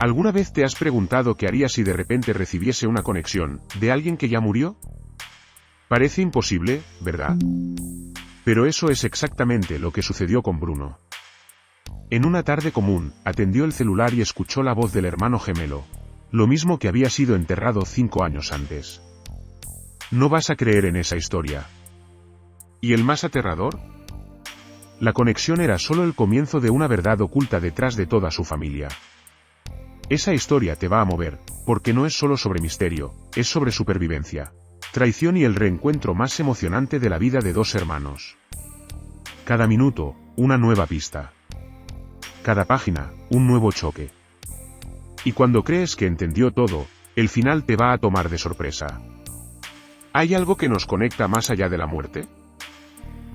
¿Alguna vez te has preguntado qué harías si de repente recibiese una conexión de alguien que ya murió? Parece imposible, ¿verdad? Pero eso es exactamente lo que sucedió con Bruno. En una tarde común, atendió el celular y escuchó la voz del hermano gemelo, lo mismo que había sido enterrado 5 años antes. No vas a creer en esa historia. ¿Y el más aterrador? La conexión era solo el comienzo de una verdad oculta detrás de toda su familia. Esa historia te va a mover, porque no es solo sobre misterio, es sobre supervivencia, traición y el reencuentro más emocionante de la vida de dos hermanos. Cada minuto, una nueva pista. Cada página, un nuevo choque. Y cuando crees que entendió todo, el final te va a tomar de sorpresa. ¿Hay algo que nos conecta más allá de la muerte?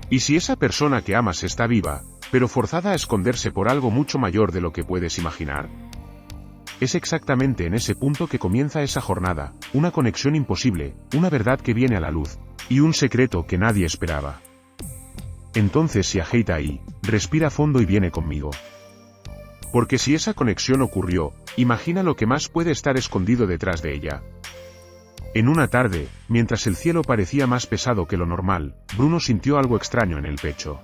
¿Y si esa persona que amas está viva, pero forzada a esconderse por algo mucho mayor de lo que puedes imaginar? Es exactamente en ese punto que comienza esa jornada, una conexión imposible, una verdad que viene a la luz, y un secreto que nadie esperaba. Entonces si ajeita ahí, respira fondo y viene conmigo. Porque si esa conexión ocurrió, imagina lo que más puede estar escondido detrás de ella. En una tarde, mientras el cielo parecía más pesado que lo normal, Bruno sintió algo extraño en el pecho.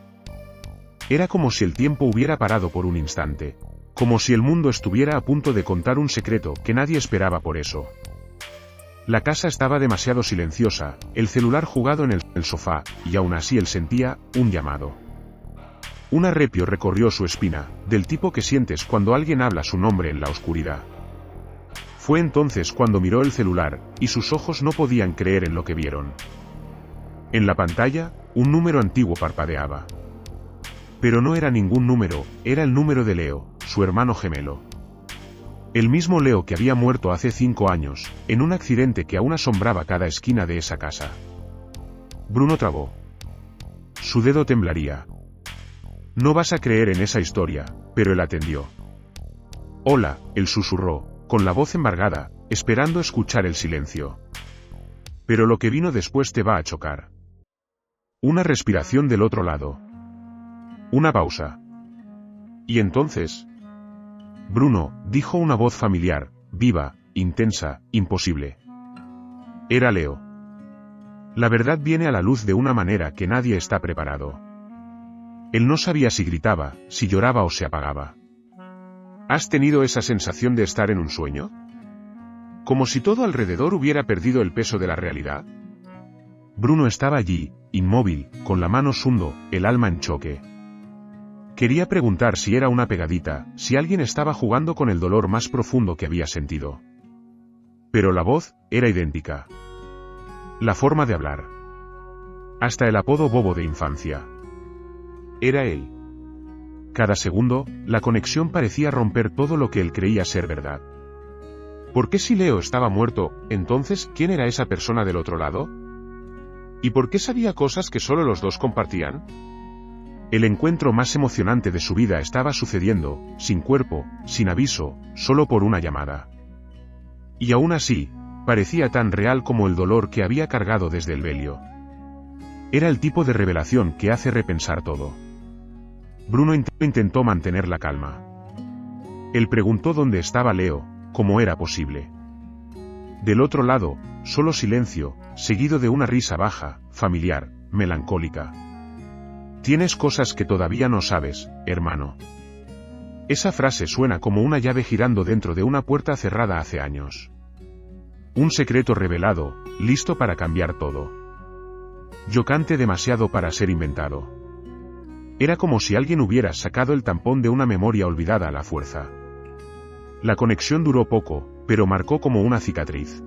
Era como si el tiempo hubiera parado por un instante. Como si el mundo estuviera a punto de contar un secreto que nadie esperaba por eso. La casa estaba demasiado silenciosa, el celular jugado en el sofá, y aún así él sentía un llamado. Un arrepio recorrió su espina, del tipo que sientes cuando alguien habla su nombre en la oscuridad. Fue entonces cuando miró el celular, y sus ojos no podían creer en lo que vieron. En la pantalla, un número antiguo parpadeaba. Pero no era ningún número, era el número de Leo, su hermano gemelo. El mismo Leo que había muerto hace 5 años, en un accidente que aún asombraba cada esquina de esa casa. Bruno tragó. Su dedo temblaría. No vas a creer en esa historia, pero él atendió. Hola, él susurró, con la voz embargada, esperando escuchar el silencio. Pero lo que vino después te va a chocar. Una respiración del otro lado. Una pausa. Y entonces... Bruno, dijo una voz familiar, viva, intensa, imposible. Era Leo. La verdad viene a la luz de una manera que nadie está preparado. Él no sabía si gritaba, si lloraba o se apagaba. ¿Has tenido esa sensación de estar en un sueño? Como si todo alrededor hubiera perdido el peso de la realidad. Bruno estaba allí, inmóvil, con la mano sundo, el alma en choque. Quería preguntar si era una pegadita, si alguien estaba jugando con el dolor más profundo que había sentido. Pero la voz era idéntica. La forma de hablar. Hasta el apodo bobo de infancia. Era él. Cada segundo, la conexión parecía romper todo lo que él creía ser verdad. ¿Por qué si Leo estaba muerto, entonces quién era esa persona del otro lado? ¿Y por qué sabía cosas que solo los dos compartían? El encuentro más emocionante de su vida estaba sucediendo, sin cuerpo, sin aviso, solo por una llamada. Y aún así, parecía tan real como el dolor que había cargado desde el velio. Era el tipo de revelación que hace repensar todo. Bruno intentó mantener la calma. Él preguntó dónde estaba Leo, cómo era posible. Del otro lado, solo silencio, seguido de una risa baja, familiar, melancólica. Tienes cosas que todavía no sabes, hermano. Esa frase suena como una llave girando dentro de una puerta cerrada hace años. Un secreto revelado, listo para cambiar todo. Chocante demasiado para ser inventado. Era como si alguien hubiera sacado el tampón de una memoria olvidada a la fuerza. La conexión duró poco, pero marcó como una cicatriz.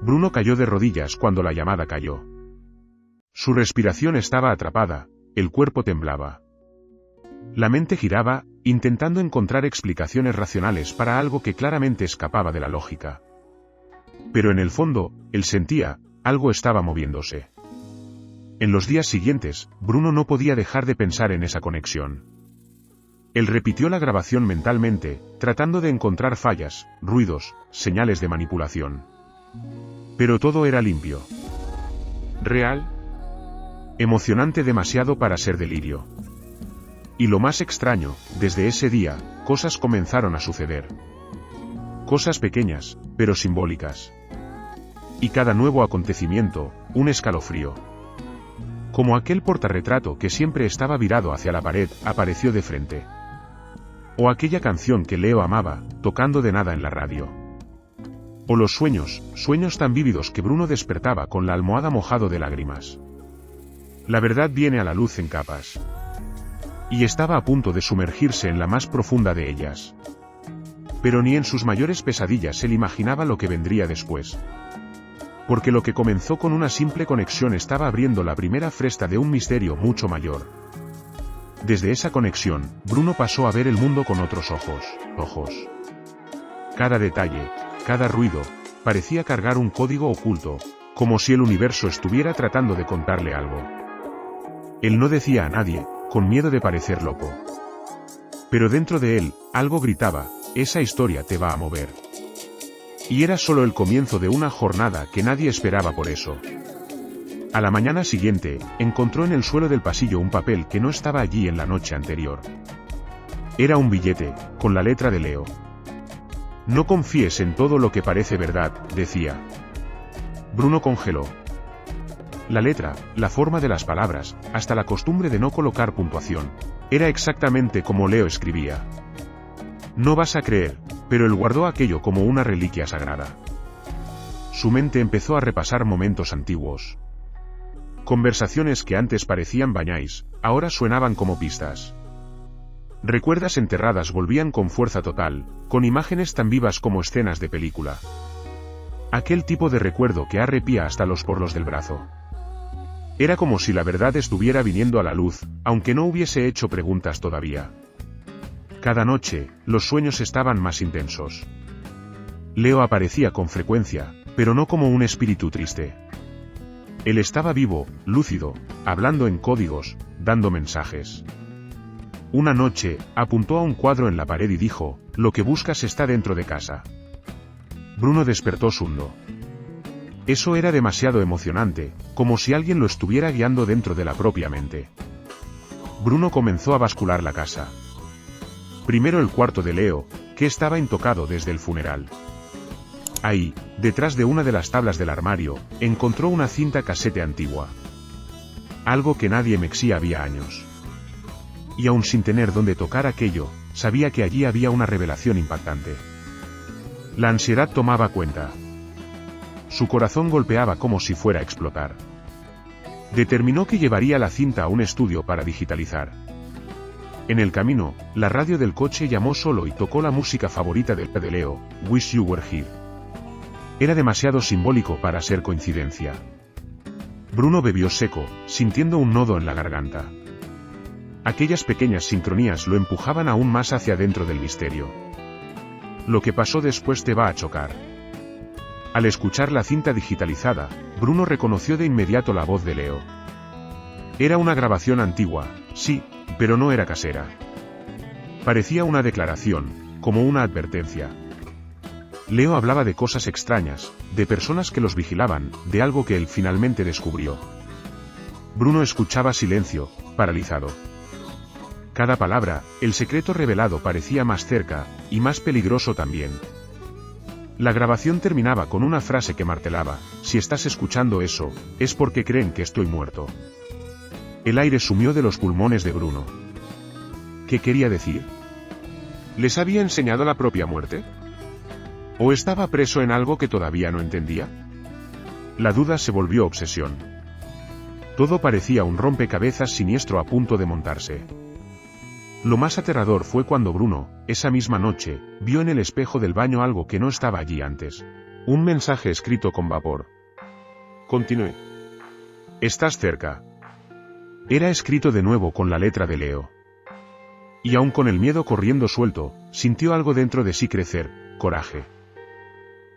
Bruno cayó de rodillas cuando la llamada cayó. Su respiración estaba atrapada, el cuerpo temblaba. La mente giraba, intentando encontrar explicaciones racionales para algo que claramente escapaba de la lógica. Pero en el fondo, él sentía, algo estaba moviéndose. En los días siguientes, Bruno no podía dejar de pensar en esa conexión. Él repitió la grabación mentalmente, tratando de encontrar fallas, ruidos, señales de manipulación. Pero todo era limpio. Real. Emocionante demasiado para ser delirio. Y lo más extraño, desde ese día, cosas comenzaron a suceder. Cosas pequeñas, pero simbólicas. Y cada nuevo acontecimiento, un escalofrío. Como aquel portarretrato que siempre estaba virado hacia la pared, apareció de frente. O aquella canción que Leo amaba, tocando de nada en la radio. O los sueños tan vívidos que Bruno despertaba con la almohada mojado de lágrimas. La verdad viene a la luz en capas. Y estaba a punto de sumergirse en la más profunda de ellas. Pero ni en sus mayores pesadillas él imaginaba lo que vendría después. Porque lo que comenzó con una simple conexión estaba abriendo la primera fresta de un misterio mucho mayor. Desde esa conexión, Bruno pasó a ver el mundo con otros ojos. Cada detalle, cada ruido, parecía cargar un código oculto, como si el universo estuviera tratando de contarle algo. Él no decía a nadie, con miedo de parecer loco. Pero dentro de él, algo gritaba, esa historia te va a mover. Y era solo el comienzo de una jornada que nadie esperaba por eso. A la mañana siguiente, encontró en el suelo del pasillo un papel que no estaba allí en la noche anterior. Era un billete, con la letra de Leo. No confíes en todo lo que parece verdad, decía. Bruno congeló. La letra, la forma de las palabras, hasta la costumbre de no colocar puntuación, era exactamente como Leo escribía. No vas a creer, pero él guardó aquello como una reliquia sagrada. Su mente empezó a repasar momentos antiguos. Conversaciones que antes parecían bañáis, ahora suenaban como pistas. Recuerdos enterradas volvían con fuerza total, con imágenes tan vivas como escenas de película. Aquel tipo de recuerdo que arrepía hasta los poros del brazo. Era como si la verdad estuviera viniendo a la luz, aunque no hubiese hecho preguntas todavía. Cada noche, los sueños estaban más intensos. Leo aparecía con frecuencia, pero no como un espíritu triste. Él estaba vivo, lúcido, hablando en códigos, dando mensajes. Una noche, apuntó a un cuadro en la pared y dijo, lo que buscas está dentro de casa. Bruno despertó zundo. Eso era demasiado emocionante, como si alguien lo estuviera guiando dentro de la propia mente. Bruno comenzó a bascular la casa. Primero el cuarto de Leo, que estaba intocado desde el funeral. Ahí, detrás de una de las tablas del armario, encontró una cinta casete antigua. Algo que nadie mexía había años. Y aún sin tener dónde tocar aquello, sabía que allí había una revelación impactante. La ansiedad tomaba cuenta. Su corazón golpeaba como si fuera a explotar. Determinó que llevaría la cinta a un estudio para digitalizar. En el camino, la radio del coche llamó solo y tocó la música favorita de Leo, Wish You Were Here. Era demasiado simbólico para ser coincidencia. Bruno bebió seco, sintiendo un nodo en la garganta. Aquellas pequeñas sincronías lo empujaban aún más hacia dentro del misterio. Lo que pasó después te va a chocar. Al escuchar la cinta digitalizada, Bruno reconoció de inmediato la voz de Leo. Era una grabación antigua, sí, pero no era casera. Parecía una declaración, como una advertencia. Leo hablaba de cosas extrañas, de personas que los vigilaban, de algo que él finalmente descubrió. Bruno escuchaba silencio, paralizado. Cada palabra, el secreto revelado parecía más cerca, y más peligroso también. La grabación terminaba con una frase que martelaba, si estás escuchando eso, es porque creen que estoy muerto. El aire sumió de los pulmones de Bruno. ¿Qué quería decir? ¿Les había enseñado la propia muerte? ¿O estaba preso en algo que todavía no entendía? La duda se volvió obsesión. Todo parecía un rompecabezas siniestro a punto de montarse. Lo más aterrador fue cuando Bruno, esa misma noche, vio en el espejo del baño algo que no estaba allí antes. Un mensaje escrito con vapor. Continúe. Estás cerca. Era escrito de nuevo con la letra de Leo. Y aún con el miedo corriendo suelto, sintió algo dentro de sí crecer, coraje.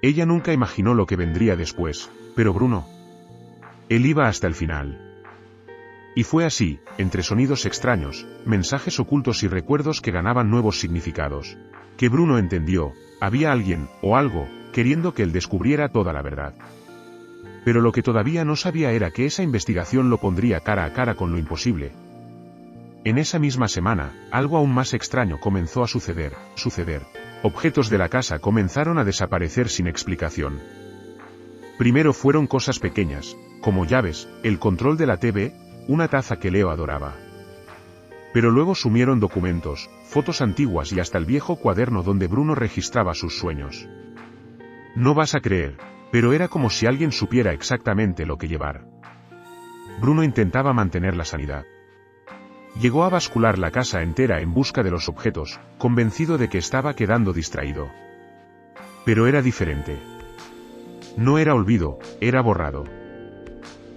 Ella nunca imaginó lo que vendría después, pero Bruno. Él iba hasta el final. Y fue así, entre sonidos extraños, mensajes ocultos y recuerdos que ganaban nuevos significados, que Bruno entendió, había alguien, o algo, queriendo que él descubriera toda la verdad. Pero lo que todavía no sabía era que esa investigación lo pondría cara a cara con lo imposible. En esa misma semana, algo aún más extraño comenzó a suceder. Objetos de la casa comenzaron a desaparecer sin explicación. Primero fueron cosas pequeñas, como llaves, el control de la TV, una taza que Leo adoraba. Pero luego sumieron documentos, fotos antiguas y hasta el viejo cuaderno donde Bruno registraba sus sueños. No vas a creer, pero era como si alguien supiera exactamente lo que llevar. Bruno intentaba mantener la sanidad. Llegó a bascular la casa entera en busca de los objetos, convencido de que estaba quedando distraído. Pero era diferente. No era olvido, era borrado.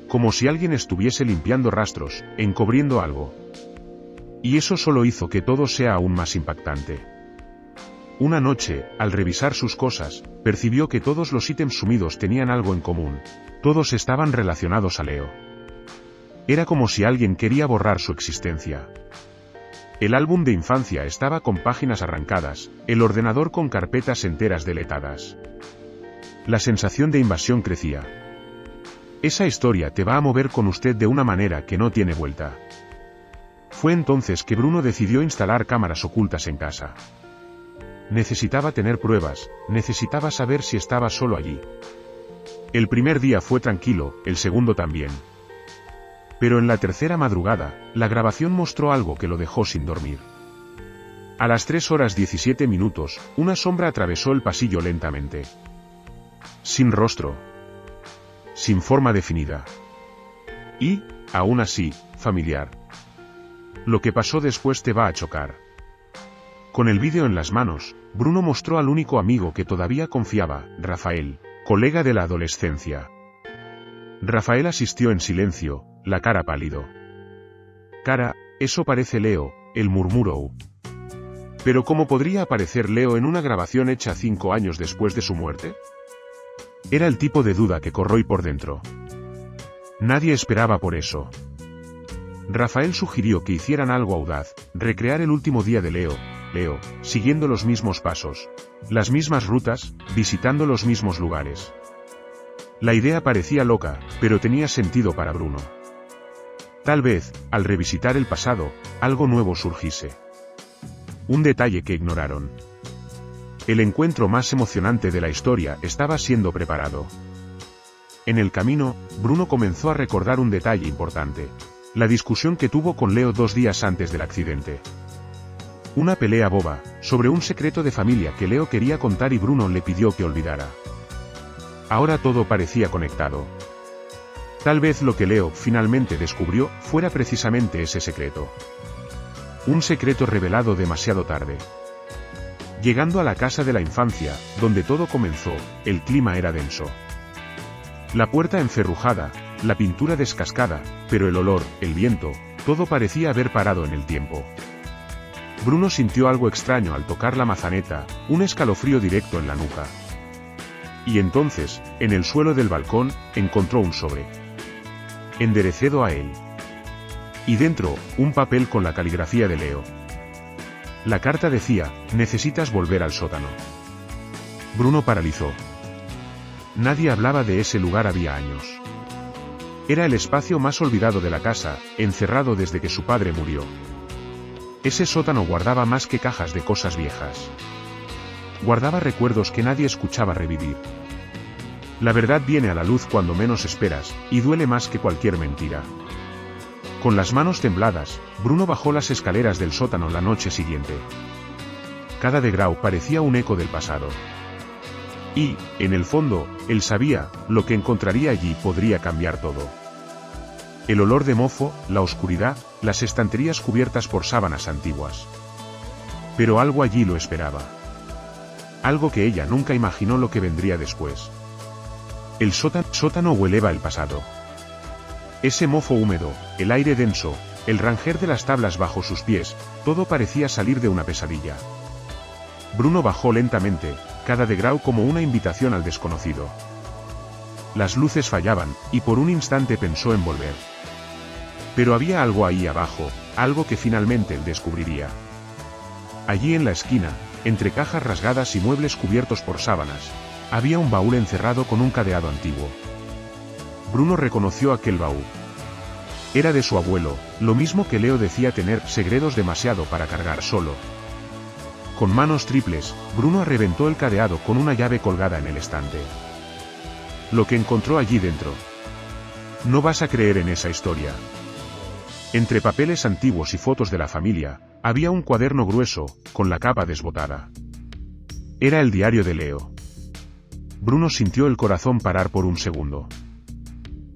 Como si alguien estuviese limpiando rastros, encubriendo algo. Y eso solo hizo que todo sea aún más impactante. Una noche, al revisar sus cosas, percibió que todos los ítems sumidos tenían algo en común. Todos estaban relacionados a Leo. Era como si alguien quería borrar su existencia. El álbum de infancia estaba con páginas arrancadas, el ordenador con carpetas enteras deletadas. La sensación de invasión crecía. Esa historia te va a mover con usted de una manera que no tiene vuelta. Fue entonces que Bruno decidió instalar cámaras ocultas en casa. Necesitaba tener pruebas, necesitaba saber si estaba solo allí. El primer día fue tranquilo, el segundo también. Pero en la tercera madrugada, la grabación mostró algo que lo dejó sin dormir. A las 3:17, una sombra atravesó el pasillo lentamente. Sin rostro. Sin forma definida. Y, aún así, familiar. Lo que pasó después te va a chocar. Con el vídeo en las manos, Bruno mostró al único amigo que todavía confiaba, Rafael, colega de la adolescencia. Rafael asistió en silencio, la cara pálido. Cara, eso parece Leo, él murmuró. Pero ¿cómo podría aparecer Leo en una grabación hecha 5 años después de su muerte? Era el tipo de duda que corroí por dentro. Nadie esperaba por eso. Rafael sugirió que hicieran algo audaz, recrear el último día de Leo, siguiendo los mismos pasos, las mismas rutas, visitando los mismos lugares. La idea parecía loca, pero tenía sentido para Bruno. Tal vez, al revisitar el pasado, algo nuevo surgiese. Un detalle que ignoraron. El encuentro más emocionante de la historia estaba siendo preparado. En el camino, Bruno comenzó a recordar un detalle importante. La discusión que tuvo con Leo 2 días antes del accidente. Una pelea boba, sobre un secreto de familia que Leo quería contar y Bruno le pidió que olvidara. Ahora todo parecía conectado. Tal vez lo que Leo finalmente descubrió fuera precisamente ese secreto. Un secreto revelado demasiado tarde. Llegando a la casa de la infancia, donde todo comenzó, el clima era denso. La puerta encerrujada, la pintura descascada, pero el olor, el viento, todo parecía haber parado en el tiempo. Bruno sintió algo extraño al tocar la macaneta, un escalofrío directo en la nuca. Y entonces, en el suelo del balcón, encontró un sobre. Enderezado a él. Y dentro, un papel con la caligrafía de Leo. La carta decía, necesitas volver al sótano. Bruno paralizó. Nadie hablaba de ese lugar había años. Era el espacio más olvidado de la casa, encerrado desde que su padre murió. Ese sótano guardaba más que cajas de cosas viejas. Guardaba recuerdos que nadie escuchaba revivir. La verdad viene a la luz cuando menos esperas, y duele más que cualquier mentira. Con las manos tembladas, Bruno bajó las escaleras del sótano la noche siguiente. Cada degrau parecía un eco del pasado. Y, en el fondo, él sabía, lo que encontraría allí podría cambiar todo. El olor de mofo, la oscuridad, las estanterías cubiertas por sábanas antiguas. Pero algo allí lo esperaba. Algo que ella nunca imaginó lo que vendría después. El sótano hueleba el pasado. Ese mofo húmedo, el aire denso, el ranger de las tablas bajo sus pies, todo parecía salir de una pesadilla. Bruno bajó lentamente, cada degrau como una invitación al desconocido. Las luces fallaban, y por un instante pensó en volver. Pero había algo ahí abajo, algo que finalmente él descubriría. Allí en la esquina, entre cajas rasgadas y muebles cubiertos por sábanas, había un baúl encerrado con un cadeado antiguo. Bruno reconoció aquel baúl. Era de su abuelo, lo mismo que Leo decía tener secretos demasiado para cargar solo. Con manos triples, Bruno reventó el cadeado con una llave colgada en el estante. Lo que encontró allí dentro. No vas a creer en esa historia. Entre papeles antiguos y fotos de la familia, había un cuaderno grueso, con la capa desbotada. Era el diario de Leo. Bruno sintió el corazón parar por un segundo.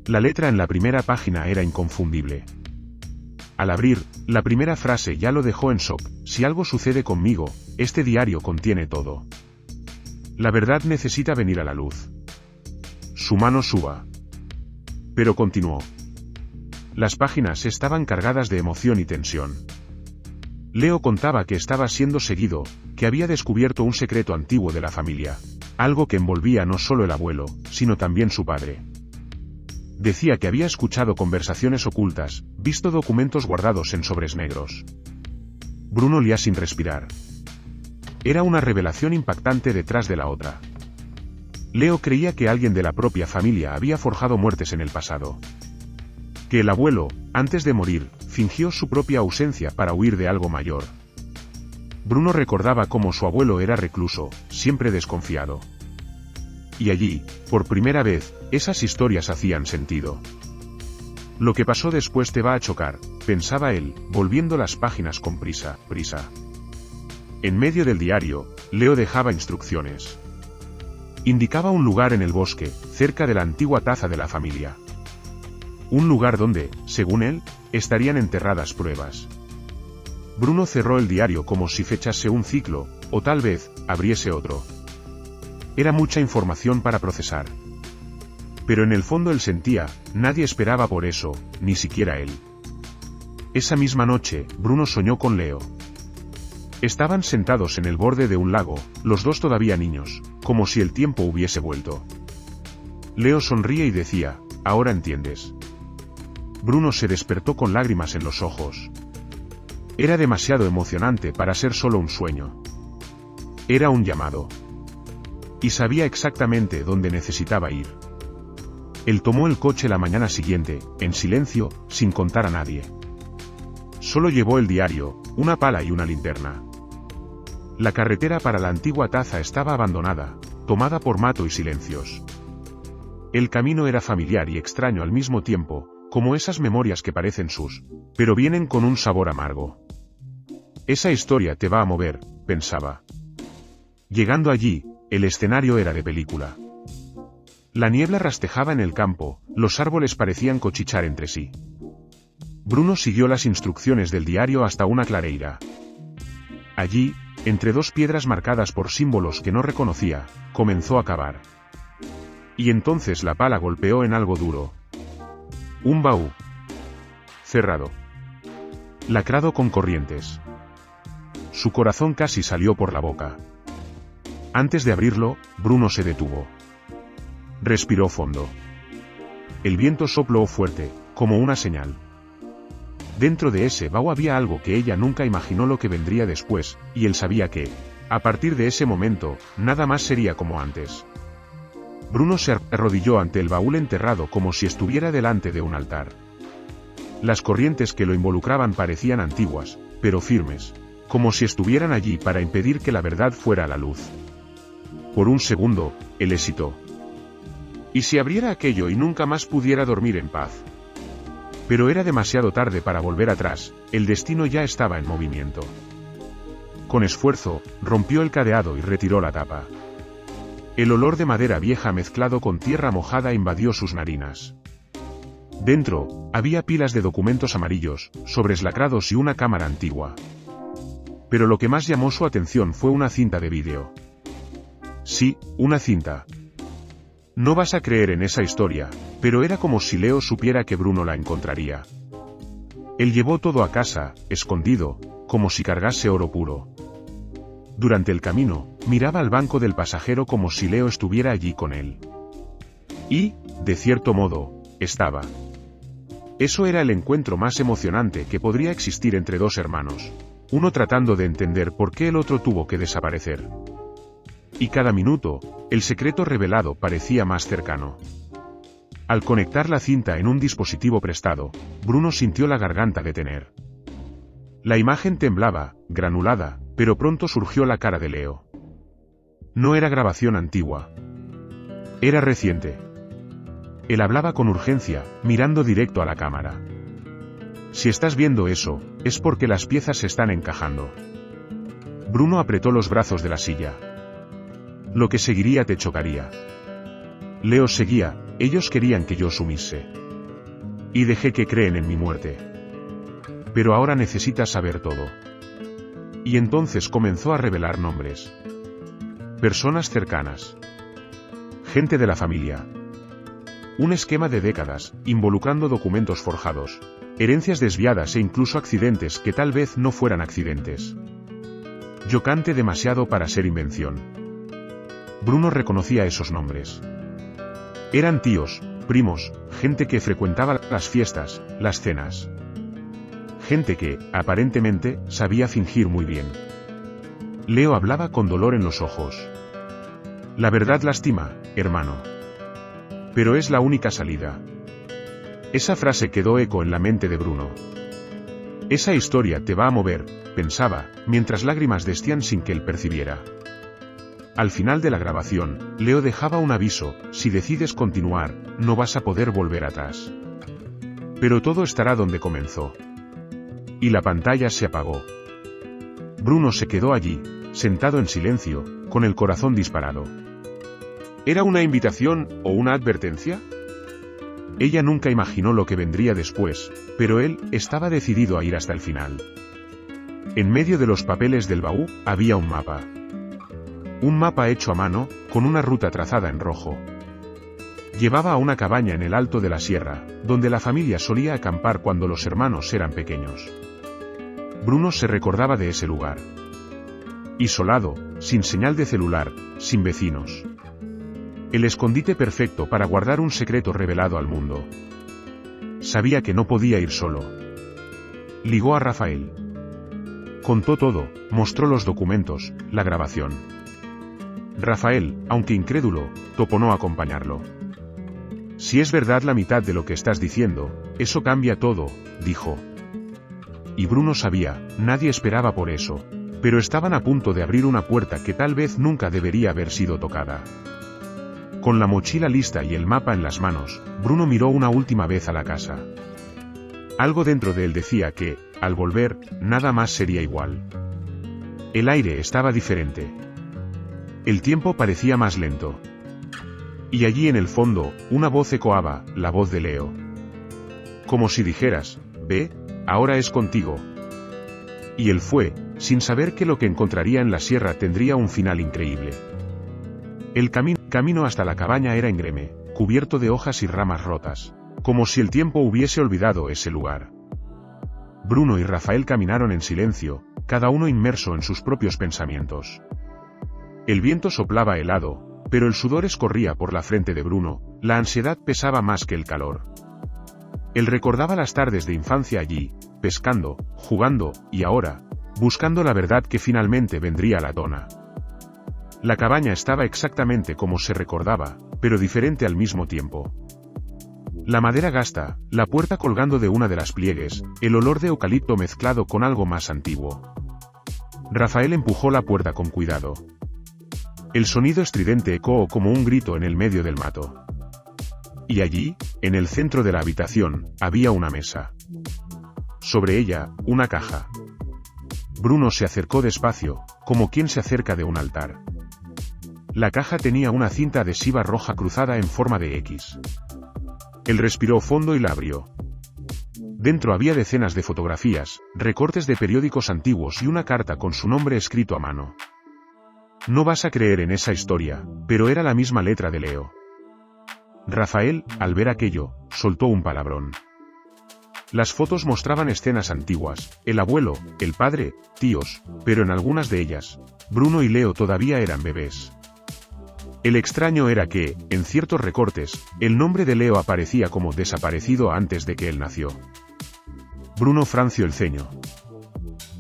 La letra en la primera página era inconfundible. Al abrir, la primera frase ya lo dejó en shock: si algo sucede conmigo, este diario contiene todo. La verdad necesita venir a la luz. Su mano suba. Pero continuó. Las páginas estaban cargadas de emoción y tensión. Leo contaba que estaba siendo seguido, que había descubierto un secreto antiguo de la familia, algo que envolvía no solo el abuelo, sino también su padre. Decía que había escuchado conversaciones ocultas, visto documentos guardados en sobres negros. Bruno leía sin respirar. Era una revelación impactante detrás de la otra. Leo creía que alguien de la propia familia había forjado muertes en el pasado. Que el abuelo, antes de morir, fingió su propia ausencia para huir de algo mayor. Bruno recordaba cómo su abuelo era recluso, siempre desconfiado. Y allí, por primera vez, esas historias hacían sentido. Lo que pasó después te va a chocar, pensaba él, volviendo las páginas con prisa. En medio del diario, Leo dejaba instrucciones. Indicaba un lugar en el bosque, cerca de la antigua taza de la familia. Un lugar donde, según él, estarían enterradas pruebas. Bruno cerró el diario como si fechase un ciclo, o tal vez, abriese otro. Era mucha información para procesar. Pero en el fondo él sentía, nadie esperaba por eso, ni siquiera él. Esa misma noche, Bruno soñó con Leo. Estaban sentados en el borde de un lago, los dos todavía niños, como si el tiempo hubiese vuelto. Leo sonríe y decía: ahora entiendes. Bruno se despertó con lágrimas en los ojos. Era demasiado emocionante para ser solo un sueño. Era un llamado. Y sabía exactamente dónde necesitaba ir. Él tomó el coche la mañana siguiente, en silencio, sin contar a nadie. Solo llevó el diario, una pala y una linterna. La carretera para la antigua taza estaba abandonada, tomada por mato y silencios. El camino era familiar y extraño al mismo tiempo, como esas memorias que parecen sus, pero vienen con un sabor amargo. Esa historia te va a mover, pensaba. Llegando allí, el escenario era de película. La niebla rastejaba en el campo, los árboles parecían cochichar entre sí. Bruno siguió las instrucciones del diario hasta una clareira. Allí, entre dos piedras marcadas por símbolos que no reconocía, comenzó a cavar. Y entonces la pala golpeó en algo duro. Un baúl. Cerrado. Lacrado con corrientes. Su corazón casi salió por la boca. Antes de abrirlo, Bruno se detuvo. Respiró fondo. El viento sopló fuerte, como una señal. Dentro de ese baúl había algo que ella nunca imaginó lo que vendría después, y él sabía que, a partir de ese momento, nada más sería como antes. Bruno se arrodilló ante el baúl enterrado como si estuviera delante de un altar. Las corrientes que lo involucraban parecían antiguas, pero firmes, como si estuvieran allí para impedir que la verdad fuera a la luz. Por un segundo, él hesitó. ¿Y si abriera aquello y nunca más pudiera dormir en paz? Pero era demasiado tarde para volver atrás, el destino ya estaba en movimiento. Con esfuerzo, rompió el cadeado y retiró la tapa. El olor de madera vieja mezclado con tierra mojada invadió sus narinas. Dentro, había pilas de documentos amarillos, sobres lacrados y una cámara antigua. Pero lo que más llamó su atención fue una cinta de vídeo. Sí, una cinta. No vas a creer en esa historia, pero era como si Leo supiera que Bruno la encontraría. Él llevó todo a casa, escondido, como si cargase oro puro. Durante el camino, miraba al banco del pasajero como si Leo estuviera allí con él. Y, de cierto modo, estaba. Eso era el encuentro más emocionante que podría existir entre dos hermanos, uno tratando de entender por qué el otro tuvo que desaparecer. Y cada minuto, el secreto revelado parecía más cercano. Al conectar la cinta en un dispositivo prestado, Bruno sintió la garganta detener. La imagen temblaba, granulada, pero pronto surgió la cara de Leo. No era grabación antigua. Era reciente. Él hablaba con urgencia, mirando directo a la cámara. Si estás viendo eso, es porque las piezas se están encajando. Bruno apretó los brazos de la silla. Lo que seguiría te chocaría. Leo seguía, ellos querían que yo sumise. Y dejé que creen en mi muerte. Pero ahora necesitas saber todo. Y entonces comenzó a revelar nombres. Personas cercanas. Gente de la familia. Un esquema de décadas, involucrando documentos forjados, herencias desviadas e incluso accidentes que tal vez no fueran accidentes. Yo canté demasiado para ser invención. Bruno reconocía esos nombres. Eran tíos, primos, gente que frecuentaba las fiestas, las cenas. Gente que, aparentemente, sabía fingir muy bien. Leo hablaba con dolor en los ojos. La verdad lastima, hermano. Pero es la única salida. Esa frase quedó eco en la mente de Bruno. Esa historia te va a mover, pensaba, mientras lágrimas descían sin que él percibiera. Al final de la grabación, Leo dejaba un aviso: si decides continuar, no vas a poder volver atrás. Pero todo estará donde comenzó. Y la pantalla se apagó. Bruno se quedó allí, sentado en silencio, con el corazón disparado. ¿Era una invitación o una advertencia? Ella nunca imaginó lo que vendría después, pero él estaba decidido a ir hasta el final. En medio de los papeles del baúl había un mapa. Un mapa hecho a mano, con una ruta trazada en rojo. Llevaba a una cabaña en el alto de la sierra, donde la familia solía acampar cuando los hermanos eran pequeños. Bruno se recordaba de ese lugar. Isolado, sin señal de celular, sin vecinos. El escondite perfecto para guardar un secreto revelado al mundo. Sabía que no podía ir solo. Ligó a Rafael. Contó todo, mostró los documentos, la grabación. Rafael, aunque incrédulo, toponó acompañarlo. Si es verdad la mitad de lo que estás diciendo, eso cambia todo, dijo. Y Bruno sabía, nadie esperaba por eso, pero estaban a punto de abrir una puerta que tal vez nunca debería haber sido tocada. Con la mochila lista y el mapa en las manos, Bruno miró una última vez a la casa. Algo dentro de él decía que, al volver, nada más sería igual. El aire estaba diferente. El tiempo parecía más lento. Y allí en el fondo, una voz ecoaba, la voz de Leo. Como si dijeras: ve, ahora es contigo. Y él fue, sin saber que lo que encontraría en la sierra tendría un final increíble. El camino hasta la cabaña era íngreme, cubierto de hojas y ramas rotas, como si el tiempo hubiese olvidado ese lugar. Bruno y Rafael caminaron en silencio, cada uno inmerso en sus propios pensamientos. El viento soplaba helado, pero el sudor escorría por la frente de Bruno, la ansiedad pesaba más que el calor. Él recordaba las tardes de infancia allí, pescando, jugando, y ahora, buscando la verdad que finalmente vendría a la tona. La cabaña estaba exactamente como se recordaba, pero diferente al mismo tiempo. La madera gasta, la puerta colgando de una de las pliegues, el olor de eucalipto mezclado con algo más antiguo. Rafael empujó la puerta con cuidado. El sonido estridente ecoó como un grito en el medio del mato. Y allí, en el centro de la habitación, había una mesa. Sobre ella, una caja. Bruno se acercó despacio, como quien se acerca de un altar. La caja tenía una cinta adhesiva roja cruzada en forma de X. Él respiró fondo y la abrió. Dentro había decenas de fotografías, recortes de periódicos antiguos y una carta con su nombre escrito a mano. No vas a creer en esa historia, pero era la misma letra de Leo. Rafael, al ver aquello, soltó un palabrón. Las fotos mostraban escenas antiguas, el abuelo, el padre, tíos, pero en algunas de ellas, Bruno y Leo todavía eran bebés. El extraño era que, en ciertos recortes, el nombre de Leo aparecía como desaparecido antes de que él nació. Bruno franció el ceño.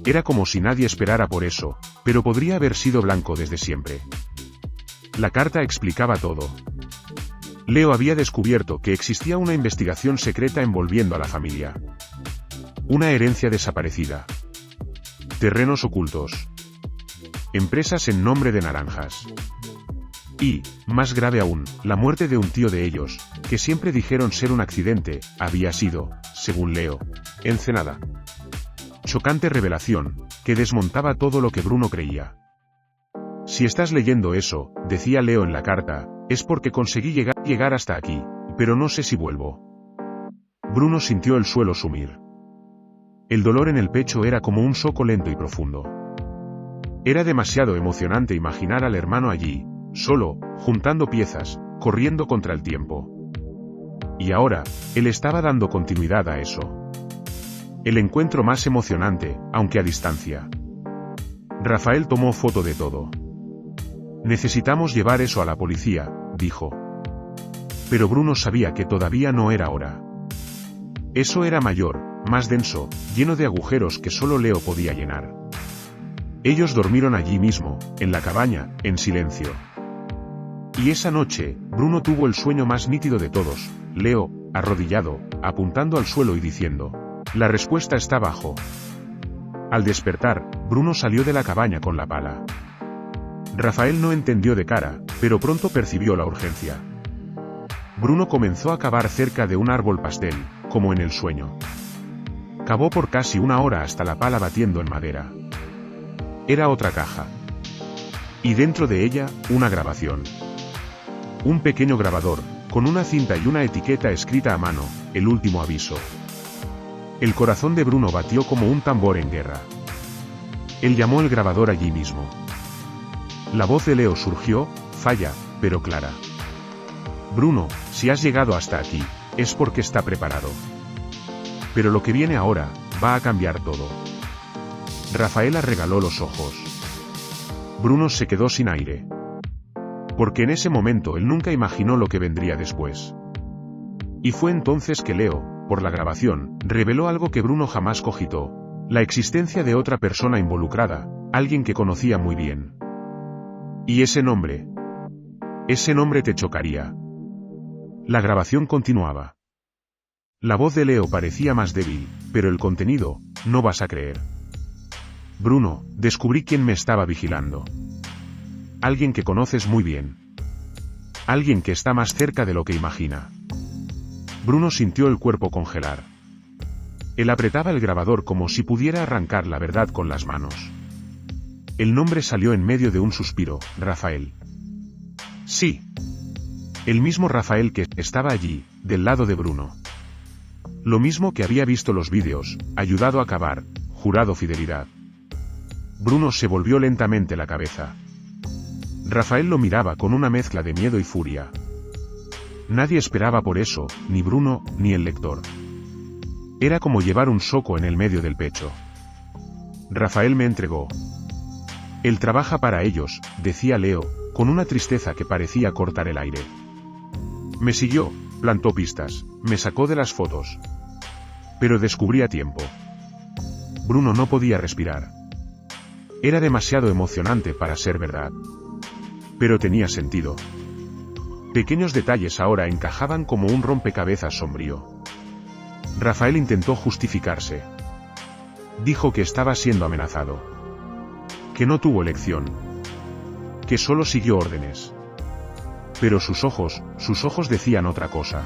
Era como si nadie esperara por eso, pero podría haber sido blanco desde siempre. La carta explicaba todo. Leo había descubierto que existía una investigación secreta envolviendo a la familia. Una herencia desaparecida. Terrenos ocultos. empresas en nombre de naranjas. Y, más grave aún, la muerte de un tío de ellos, que siempre dijeron ser un accidente, había sido, según Leo, Ensenada. Chocante revelación, que desmontaba todo lo que Bruno creía. Si estás leyendo eso, decía Leo en la carta, es porque conseguí llegar hasta aquí, pero no sé si vuelvo. Bruno sintió el suelo sumir. El dolor en el pecho era como un soco lento y profundo. Era demasiado emocionante imaginar al hermano allí, solo, juntando piezas, corriendo contra el tiempo. Y ahora, él estaba dando continuidad a eso. El encuentro más emocionante, aunque a distancia. Rafael tomó foto de todo. Necesitamos llevar eso a la policía, dijo. Pero Bruno sabía que todavía no era hora. Eso era mayor, más denso, lleno de agujeros que solo Leo podía llenar. Ellos durmieron allí mismo, en la cabaña, en silencio. Y esa noche, Bruno tuvo el sueño más nítido de todos, Leo, arrodillado, apuntando al suelo y diciendo, la respuesta está abajo. Al despertar, Bruno salió de la cabaña con la pala. Rafael no entendió de cara, pero pronto percibió la urgencia. Bruno comenzó a cavar cerca de un árbol pastel, como en el sueño. Cavó por casi una hora hasta la pala batiendo en madera. Era otra caja. Y dentro de ella, una grabación. Un pequeño grabador, con una cinta y una etiqueta escrita a mano, el último aviso. El corazón de Bruno batió como un tambor en guerra. Él llamó el grabador allí mismo. La voz de Leo surgió, falla, pero clara. Bruno, si has llegado hasta aquí, es porque está preparado. Pero lo que viene ahora, va a cambiar todo. Rafaela regaló los ojos. Bruno se quedó sin aire. Porque en ese momento él nunca imaginó lo que vendría después. Y fue entonces que Leo, por la grabación, reveló algo que Bruno jamás cogitó, la existencia de otra persona involucrada, alguien que conocía muy bien. Y ese nombre te chocaría. La grabación continuaba. La voz de Leo parecía más débil, pero el contenido, no vas a creer. Bruno, descubrí quién me estaba vigilando. Alguien que conoces muy bien. Alguien que está más cerca de lo que imagina. Bruno sintió el cuerpo congelar. Él apretaba el grabador como si pudiera arrancar la verdad con las manos. El nombre salió en medio de un suspiro, Rafael. Sí. El mismo Rafael que estaba allí, del lado de Bruno. Lo mismo que había visto los vídeos, ayudado a cavar, jurado fidelidad. Bruno se volvió lentamente la cabeza. Rafael lo miraba con una mezcla de miedo y furia. Nadie esperaba por eso, ni Bruno, ni el lector. Era como llevar un soco en el medio del pecho. Rafael me entregó. Él trabaja para ellos, decía Leo, con una tristeza que parecía cortar el aire. Me siguió, plantó pistas, me sacó de las fotos. Pero descubrí a tiempo. Bruno no podía respirar. Era demasiado emocionante para ser verdad. Pero tenía sentido. Pequeños detalles ahora encajaban como un rompecabezas sombrío. Rafael intentó justificarse. Dijo que estaba siendo amenazado. Que no tuvo elección. Que solo siguió órdenes. Pero sus ojos decían otra cosa.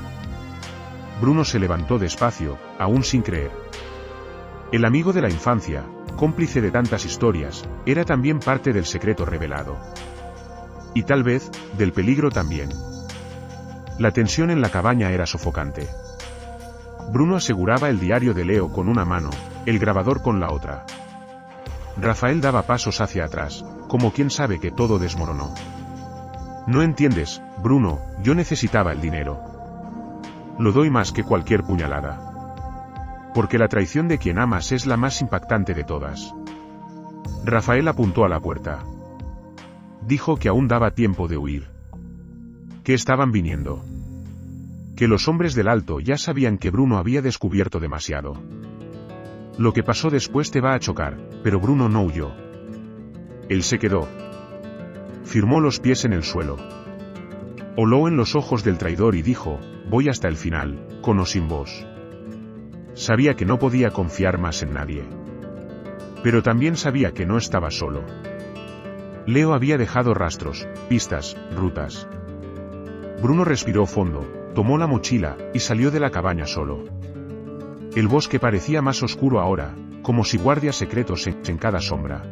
Bruno se levantó despacio, aún sin creer. El amigo de la infancia, cómplice de tantas historias, era también parte del secreto revelado. Y tal vez, del peligro también. La tensión en la cabaña era sofocante. Bruno aseguraba el diario de Leo con una mano, el grabador con la otra. Rafael daba pasos hacia atrás, como quien sabe que todo desmoronó. No entiendes, Bruno, yo necesitaba el dinero. Lo doy más que cualquier puñalada. Porque la traición de quien amas es la más impactante de todas. Rafael apuntó a la puerta. Dijo que aún daba tiempo de huir. Que estaban viniendo. Que los hombres del Alto ya sabían que Bruno había descubierto demasiado. Lo que pasó después te va a chocar, pero Bruno no huyó. Él se quedó. Firmó los pies en el suelo. Oló en los ojos del traidor y dijo, voy hasta el final, con o sin vos. Sabía que no podía confiar más en nadie. Pero también sabía que no estaba solo. Leo había dejado rastros, pistas, rutas. Bruno respiró fondo, tomó la mochila, y salió de la cabaña solo. El bosque parecía más oscuro ahora, como si guardias secretos en cada sombra.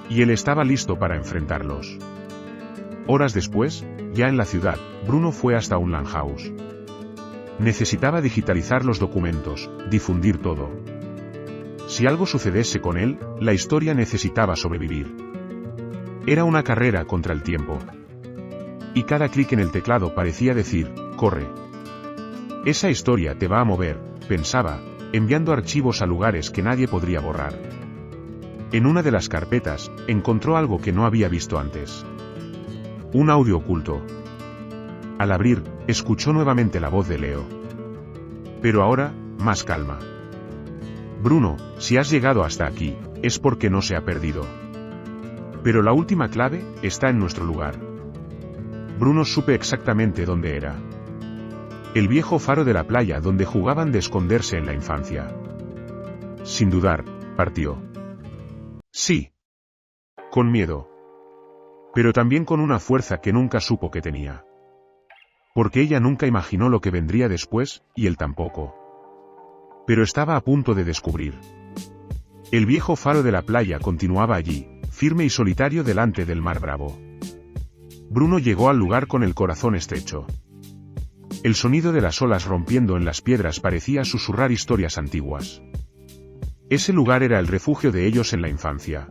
Y él estaba listo para enfrentarlos. Horas después, ya en la ciudad, Bruno fue hasta un landhouse. Necesitaba digitalizar los documentos, difundir todo. Si algo sucediese con él, la historia necesitaba sobrevivir. Era una carrera contra el tiempo. Y cada clic en el teclado parecía decir, corre. Esa historia te va a mover, pensaba, enviando archivos a lugares que nadie podría borrar. En una de las carpetas, encontró algo que no había visto antes. Un audio oculto. Al abrir, escuchó nuevamente la voz de Leo. Pero ahora, más calma. Bruno, si has llegado hasta aquí, es porque no se ha perdido. Pero la última clave está en nuestro lugar. Bruno supe exactamente dónde era. El viejo faro de la playa donde jugaban de esconderse en la infancia. Sin dudar, partió. Sí. Con miedo. Pero también con una fuerza que nunca supo que tenía. Porque ella nunca imaginó lo que vendría después, y él tampoco. Pero estaba a punto de descubrir. El viejo faro de la playa continuaba allí, firme y solitario delante del mar bravo. Bruno llegó al lugar con el corazón estrecho. El sonido de las olas rompiendo en las piedras parecía susurrar historias antiguas. Ese lugar era el refugio de ellos en la infancia.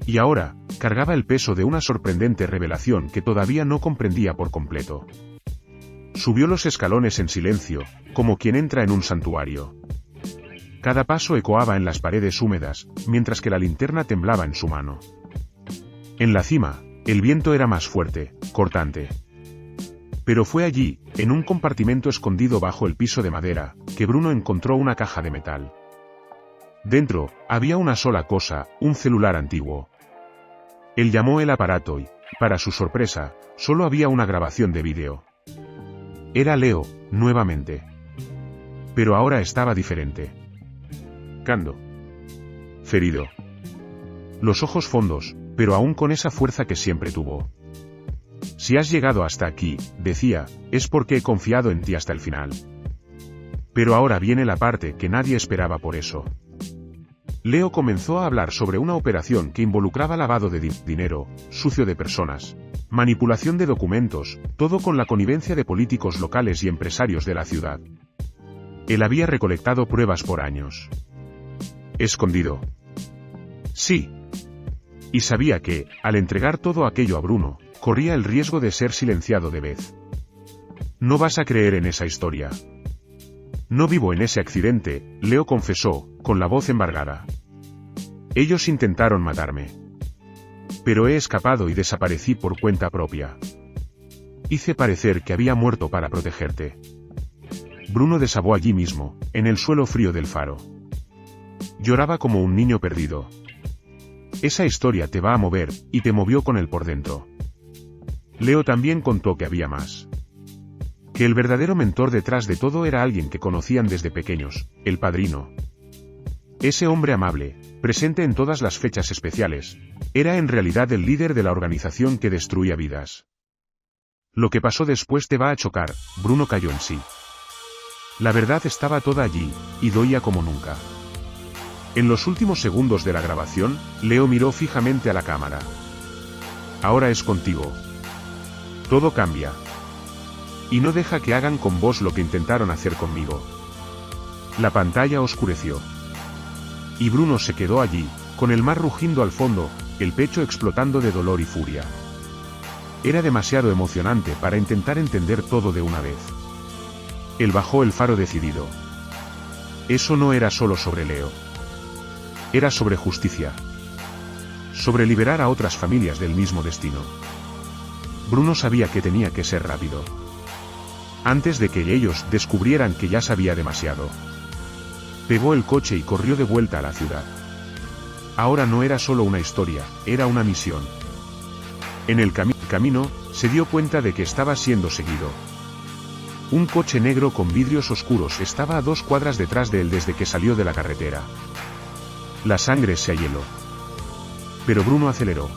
Y ahora, cargaba el peso de una sorprendente revelación que todavía no comprendía por completo. Subió los escalones en silencio, como quien entra en un santuario. Cada paso ecoaba en las paredes húmedas, mientras que la linterna temblaba en su mano. En la cima, el viento era más fuerte, cortante. Pero fue allí, en un compartimento escondido bajo el piso de madera, que Bruno encontró una caja de metal. Dentro, había una sola cosa, un celular antiguo. Él llamó el aparato y, para su sorpresa, solo había una grabación de vídeo. Era Leo, nuevamente. Pero ahora estaba diferente. Cando. Ferido. Los ojos fondos, pero aún con esa fuerza que siempre tuvo. Si has llegado hasta aquí, decía, es porque he confiado en ti hasta el final. Pero ahora viene la parte que nadie esperaba por eso. Leo comenzó a hablar sobre una operación que involucraba lavado de dinero, sucio de personas, manipulación de documentos, todo con la connivencia de políticos locales y empresarios de la ciudad. Él había recolectado pruebas por años. Escondido. Sí. Y sabía que, al entregar todo aquello a Bruno, corría el riesgo de ser silenciado de vez. No vas a creer en esa historia. No vivo en ese accidente, Leo confesó, con la voz embargada. Ellos intentaron matarme. Pero he escapado y desaparecí por cuenta propia. Hice parecer que había muerto para protegerte. Bruno desabó allí mismo, en el suelo frío del faro. Lloraba como un niño perdido. Esa historia te va a mover, y te movió con él por dentro. Leo también contó que había más. Que el verdadero mentor detrás de todo era alguien que conocían desde pequeños, el padrino. Ese hombre amable, presente en todas las fechas especiales, era en realidad el líder de la organización que destruía vidas. Lo que pasó después te va a chocar, Bruno cayó en sí. La verdad estaba toda allí, y doía como nunca. En los últimos segundos de la grabación, Leo miró fijamente a la cámara. Ahora es contigo. Todo cambia. Y no deja que hagan con vos lo que intentaron hacer conmigo. La pantalla oscureció. Y Bruno se quedó allí, con el mar rugiendo al fondo, el pecho explotando de dolor y furia. Era demasiado emocionante para intentar entender todo de una vez. Él bajó el faro decidido. Eso no era solo sobre Leo. Era sobre justicia. Sobre liberar a otras familias del mismo destino. Bruno sabía que tenía que ser rápido. Antes de que ellos descubrieran que ya sabía demasiado. Pegó el coche y corrió de vuelta a la ciudad. Ahora no era solo una historia, era una misión. En el camino, se dio cuenta de que estaba siendo seguido. Un coche negro con vidrios oscuros estaba a 2 cuadras detrás de él desde que salió de la carretera. La sangre se hieló. Pero Bruno aceleró.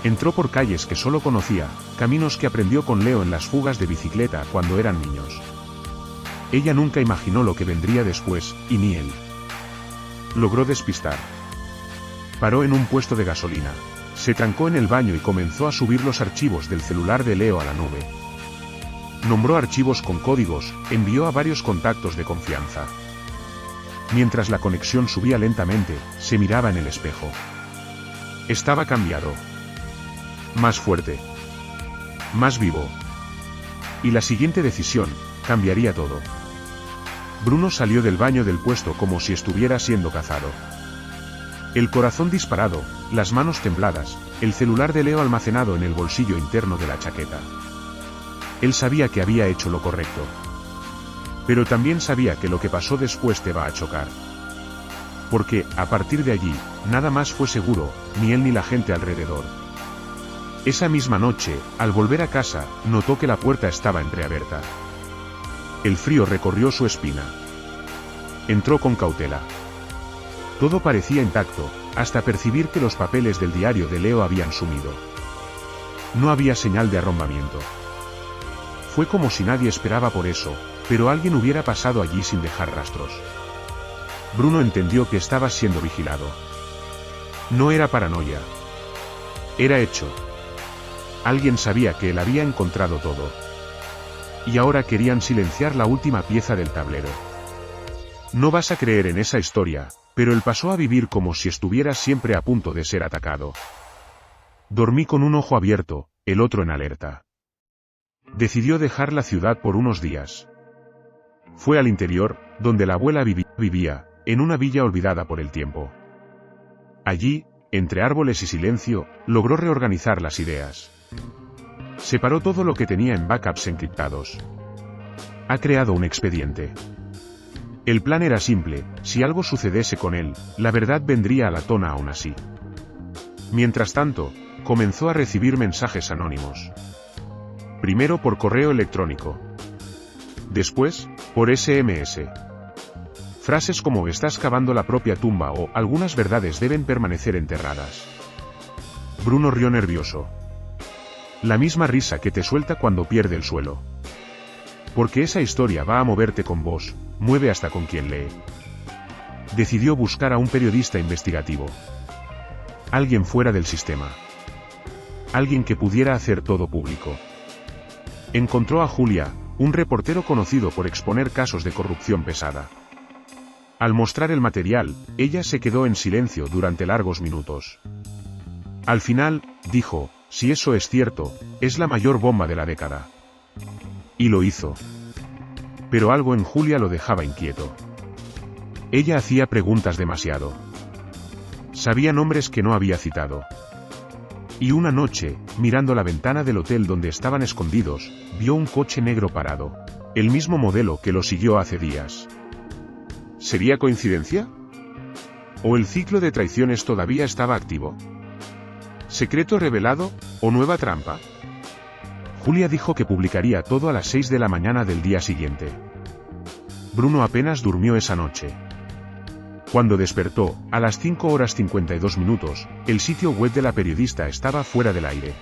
Entró por calles que solo conocía, caminos que aprendió con Leo en las fugas de bicicleta cuando eran niños. Ella nunca imaginó lo que vendría después, y ni él. Logró despistar. Paró en un puesto de gasolina. Se trancó en el baño y comenzó a subir los archivos del celular de Leo a la nube. Nombró archivos con códigos, envió a varios contactos de confianza. Mientras la conexión subía lentamente, se miraba en el espejo. Estaba cambiado. Más fuerte. Más vivo. Y la siguiente decisión, cambiaría todo. Bruno salió del baño del puesto como si estuviera siendo cazado. El corazón disparado, las manos tembladas, el celular de Leo almacenado en el bolsillo interno de la chaqueta. Él sabía que había hecho lo correcto. Pero también sabía que lo que pasó después te va a chocar. Porque, a partir de allí, nada más fue seguro, ni él ni la gente alrededor. Esa misma noche, al volver a casa, notó que la puerta estaba entreabierta. El frío recorrió su espina. Entró con cautela. Todo parecía intacto, hasta percibir que los papeles del diario de Leo habían sumido. No había señal de arrombamiento. Fue como si nadie esperaba por eso, pero alguien hubiera pasado allí sin dejar rastros. Bruno entendió que estaba siendo vigilado. No era paranoia. Era hecho. Alguien sabía que él había encontrado todo. Y ahora querían silenciar la última pieza del tablero. No vas a creer en esa historia, pero él pasó a vivir como si estuviera siempre a punto de ser atacado. Dormí con un ojo abierto, el otro en alerta. Decidió dejar la ciudad por unos días. Fue al interior, donde la abuela vivía, en una villa olvidada por el tiempo. Allí, entre árboles y silencio, logró reorganizar las ideas. Separó todo lo que tenía en backups encriptados. Ha creado un expediente. El plan era simple, si algo sucediese con él, la verdad vendría a la tona aún así. Mientras tanto, comenzó a recibir mensajes anónimos. Primero por correo electrónico. Después, por SMS. Frases como "estás cavando la propia tumba" o "algunas verdades deben permanecer enterradas". Bruno rió nervioso. La misma risa que te suelta cuando pierde el suelo. Porque esa historia va a moverte con vos, mueve hasta con quien lee. Decidió buscar a un periodista investigativo. Alguien fuera del sistema. Alguien que pudiera hacer todo público. Encontró a Julia, un reportero conocido por exponer casos de corrupción pesada. Al mostrar el material, ella se quedó en silencio durante largos minutos. Al final, dijo, si eso es cierto, es la mayor bomba de la década. Y lo hizo. Pero algo en Julia lo dejaba inquieto. Ella hacía preguntas demasiado. Sabía nombres que no había citado. Y una noche, mirando la ventana del hotel donde estaban escondidos, vio un coche negro parado. El mismo modelo que lo siguió hace días. ¿Sería coincidencia? ¿O el ciclo de traiciones todavía estaba activo? ¿Secreto revelado, o nueva trampa? Julia dijo que publicaría todo a las 6 de la mañana del día siguiente. Bruno apenas durmió esa noche. Cuando despertó, a las 5:52, el sitio web de la periodista estaba fuera del aire.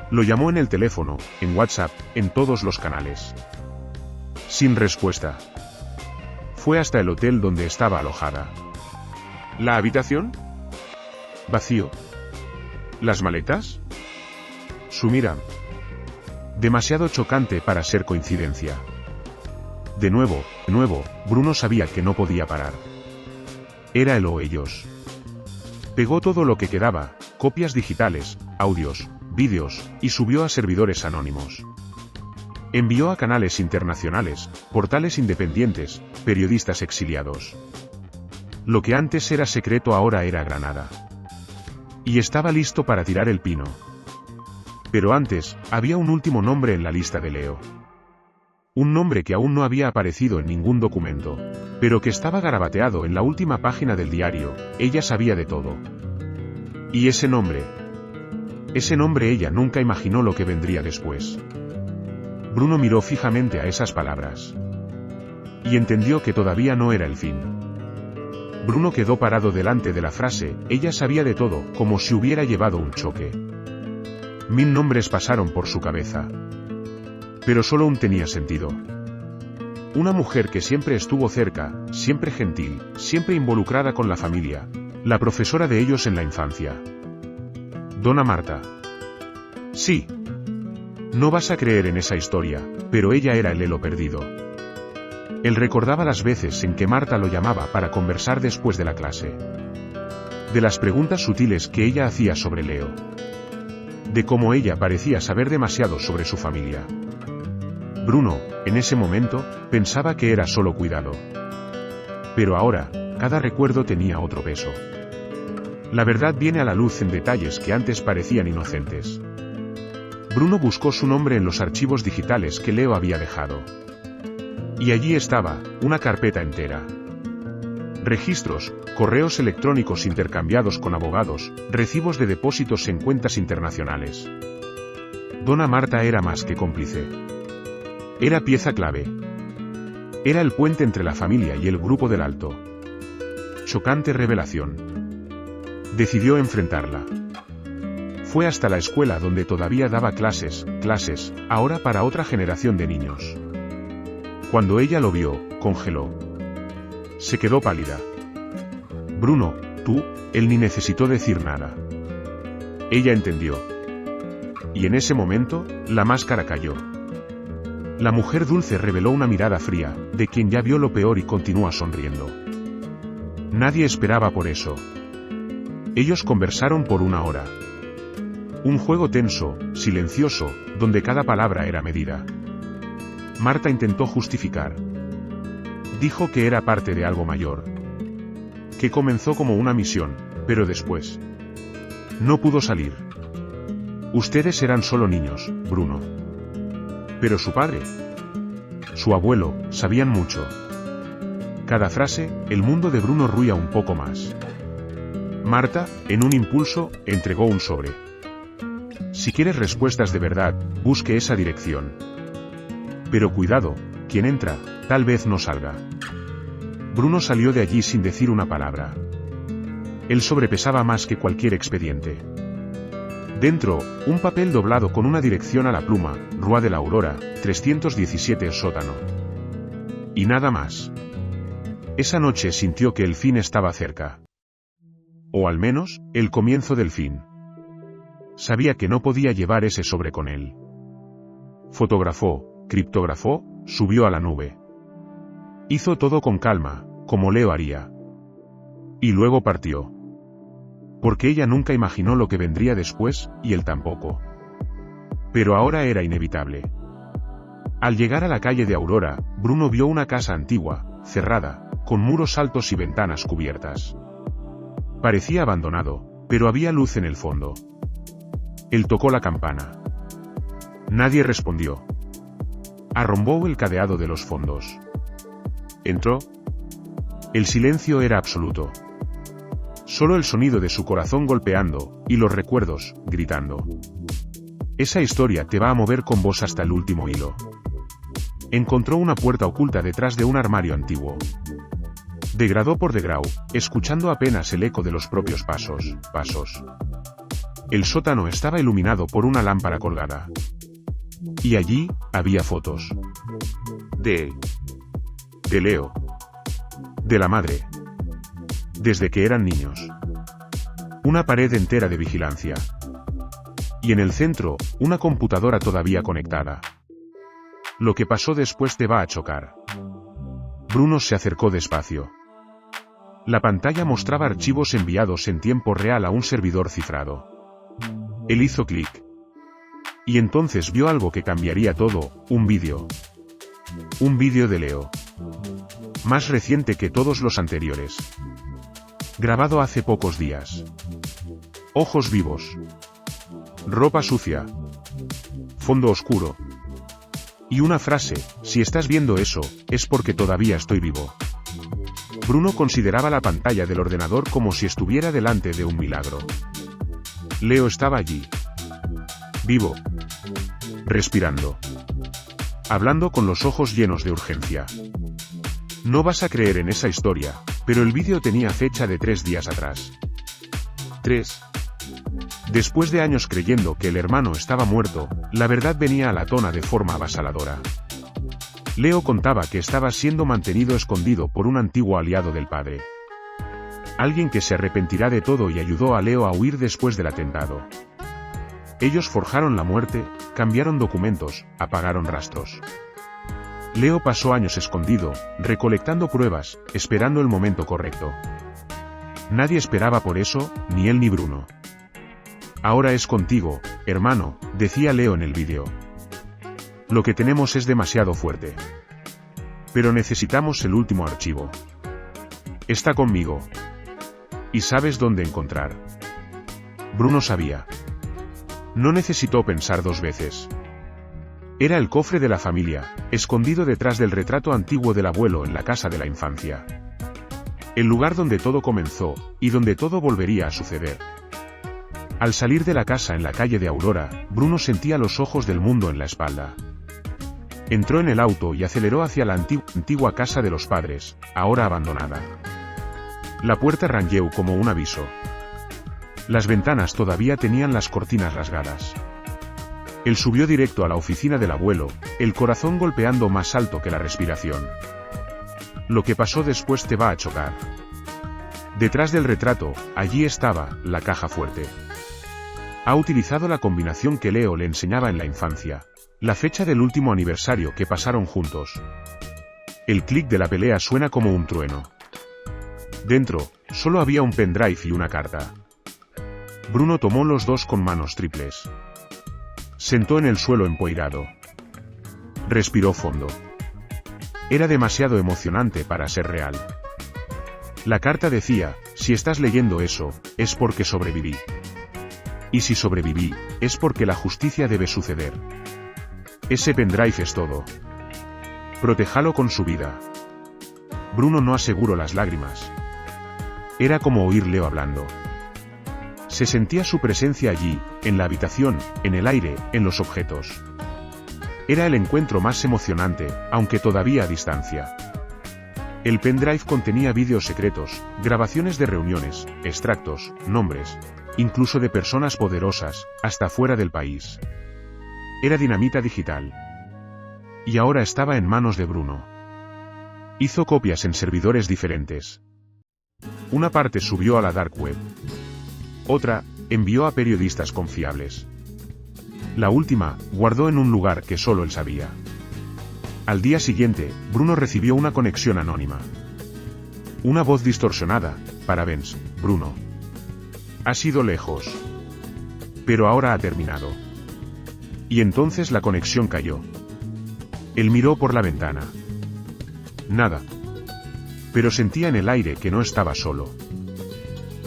Lo llamó en el teléfono, en WhatsApp, en todos los canales. Sin respuesta. Fue hasta el hotel donde estaba alojada. ¿La habitación? Vacío. ¿Las maletas? Su mirada. Demasiado chocante para ser coincidencia. De nuevo, Bruno sabía que no podía parar. Era él o ellos. Pegó todo lo que quedaba, copias digitales, audios, vídeos, y subió a servidores anónimos. Envió a canales internacionales, portales independientes, periodistas exiliados. Lo que antes era secreto ahora era Granada. Y estaba listo para tirar el pino. Pero antes, había un último nombre en la lista de Leo. Un nombre que aún no había aparecido en ningún documento, pero que estaba garabateado en la última página del diario. Ella sabía de todo. Y ese nombre ella nunca imaginó lo que vendría después. Bruno miró fijamente a esas palabras. Y entendió que todavía no era el fin. Bruno quedó parado delante de la frase, ella sabía de todo, como si hubiera llevado un choque. 1000 nombres pasaron por su cabeza. Pero solo un tenía sentido. Una mujer que siempre estuvo cerca, siempre gentil, siempre involucrada con la familia, la profesora de ellos en la infancia. Dona Marta. Sí. No vas a creer en esa historia, pero ella era el Lelo perdido. Él recordaba las veces en que Marta lo llamaba para conversar después de la clase. De las preguntas sutiles que ella hacía sobre Leo. De cómo ella parecía saber demasiado sobre su familia. Bruno, en ese momento, pensaba que era solo cuidado. Pero ahora, cada recuerdo tenía otro peso. La verdad viene a la luz en detalles que antes parecían inocentes. Bruno buscó su nombre en los archivos digitales que Leo había dejado. Y allí estaba, una carpeta entera. Registros, correos electrónicos intercambiados con abogados, recibos de depósitos en cuentas internacionales. Dona Marta era más que cómplice. Era pieza clave. Era el puente entre la familia y el grupo del Alto. Chocante revelación. Decidió enfrentarla. Fue hasta la escuela donde todavía daba clases, ahora para otra generación de niños. Cuando ella lo vio, congeló. Se quedó pálida. Bruno, tú, él ni necesitó decir nada. Ella entendió. Y en ese momento, la máscara cayó. La mujer dulce reveló una mirada fría, de quien ya vio lo peor y continúa sonriendo. Nadie esperaba por eso. Ellos conversaron por 1 hora. Un juego tenso, silencioso, donde cada palabra era medida. Marta intentó justificar. Dijo que era parte de algo mayor. Que comenzó como una misión, pero después no pudo salir. Ustedes eran solo niños, Bruno. Pero su padre, su abuelo, sabían mucho. Cada frase, el mundo de Bruno ruía un poco más. Marta, en un impulso, entregó un sobre. Si quieres respuestas de verdad, busque esa dirección. Pero cuidado, quien entra, tal vez no salga. Bruno salió de allí sin decir una palabra. Él sobrepesaba más que cualquier expediente. Dentro, un papel doblado con una dirección a la pluma, Rua de la Aurora, 317 sótano. Y nada más. Esa noche sintió que el fin estaba cerca. O al menos, el comienzo del fin. Sabía que no podía llevar ese sobre con él. Fotografó, criptografó, subió a la nube. Hizo todo con calma, como Leo haría. Y luego partió. Porque ella nunca imaginó lo que vendría después, y él tampoco. Pero ahora era inevitable. Al llegar a la calle de Aurora, Bruno vio una casa antigua, cerrada, con muros altos y ventanas cubiertas. Parecía abandonado, pero había luz en el fondo. Él tocó la campana. Nadie respondió. Arrombó el cadeado de los fondos. Entró. El silencio era absoluto. Solo el sonido de su corazón golpeando, y los recuerdos, gritando. Esa historia te va a mover con vos hasta el último hilo. Encontró una puerta oculta detrás de un armario antiguo. Degradó por degrado, escuchando apenas el eco de los propios pasos. El sótano estaba iluminado por una lámpara colgada. Y allí, había fotos. De Leo. De la madre. Desde que eran niños. Una pared entera de vigilancia. Y en el centro, una computadora todavía conectada. Lo que pasó después te va a chocar. Bruno se acercó despacio. La pantalla mostraba archivos enviados en tiempo real a un servidor cifrado. Él hizo clic. Y entonces vio algo que cambiaría todo, un vídeo. Un vídeo de Leo. Más reciente que todos los anteriores. Grabado hace pocos días. Ojos vivos. Ropa sucia. Fondo oscuro. Y una frase, si estás viendo eso, es porque todavía estoy vivo. Bruno consideraba la pantalla del ordenador como si estuviera delante de un milagro. Leo estaba allí. Vivo. Respirando. Hablando con los ojos llenos de urgencia. No vas a creer en esa historia, Pero el vídeo tenía fecha de 3 días atrás. 3. Después de años creyendo que el hermano estaba muerto, la verdad venía a la tona de forma avasaladora. Leo contaba que estaba siendo mantenido escondido por un antiguo aliado del padre. Alguien que se arrepentirá de todo y ayudó a Leo a huir después del atentado. Ellos forjaron la muerte, cambiaron documentos, apagaron rastros. Leo pasó años escondido, recolectando pruebas, esperando el momento correcto. Nadie esperaba por eso, ni él ni Bruno. Ahora es contigo, hermano, decía Leo en el vídeo. Lo que tenemos es demasiado fuerte. Pero necesitamos el último archivo. Está conmigo. ¿Y sabes dónde encontrar? Bruno sabía. No necesitó pensar 2 veces. Era el cofre de la familia, escondido detrás del retrato antiguo del abuelo en la casa de la infancia. El lugar donde todo comenzó, y donde todo volvería a suceder. Al salir de la casa en la calle de Aurora, Bruno sentía los ojos del mundo en la espalda. Entró en el auto y aceleró hacia la antigua casa de los padres, ahora abandonada. La puerta rangueó como un aviso. Las ventanas todavía tenían las cortinas rasgadas. Él subió directo a la oficina del abuelo, el corazón golpeando más alto que la respiración. Lo que pasó después te va a chocar. Detrás del retrato, allí estaba, la caja fuerte. Ha utilizado la combinación que Leo le enseñaba en la infancia. La fecha del último aniversario que pasaron juntos. El clic de la pelea suena como un trueno. Dentro, solo había un pendrive y una carta. Bruno tomó los dos con manos triples. Sentó en el suelo empoirado. Respiró fondo. Era demasiado emocionante para ser real. La carta decía, si estás leyendo eso, es porque sobreviví. Y si sobreviví, es porque la justicia debe suceder. Ese pendrive es todo. Protéjalo con su vida. Bruno no aseguró las lágrimas. Era como oír Leo hablando. Se sentía su presencia allí, en la habitación, en el aire, en los objetos. Era el encuentro más emocionante, aunque todavía a distancia. El pendrive contenía vídeos secretos, grabaciones de reuniones, extractos, nombres, incluso de personas poderosas, hasta fuera del país. Era dinamita digital. Y ahora estaba en manos de Bruno. Hizo copias en servidores diferentes. Una parte subió a la dark web. Otra, envió a periodistas confiables. La última, guardó en un lugar que solo él sabía. Al día siguiente, Bruno recibió una conexión anónima. Una voz distorsionada, parabéns, Bruno. Has ido lejos. Pero ahora ha terminado. Y entonces la conexión cayó. Él miró por la ventana. Nada. Pero sentía en el aire que no estaba solo.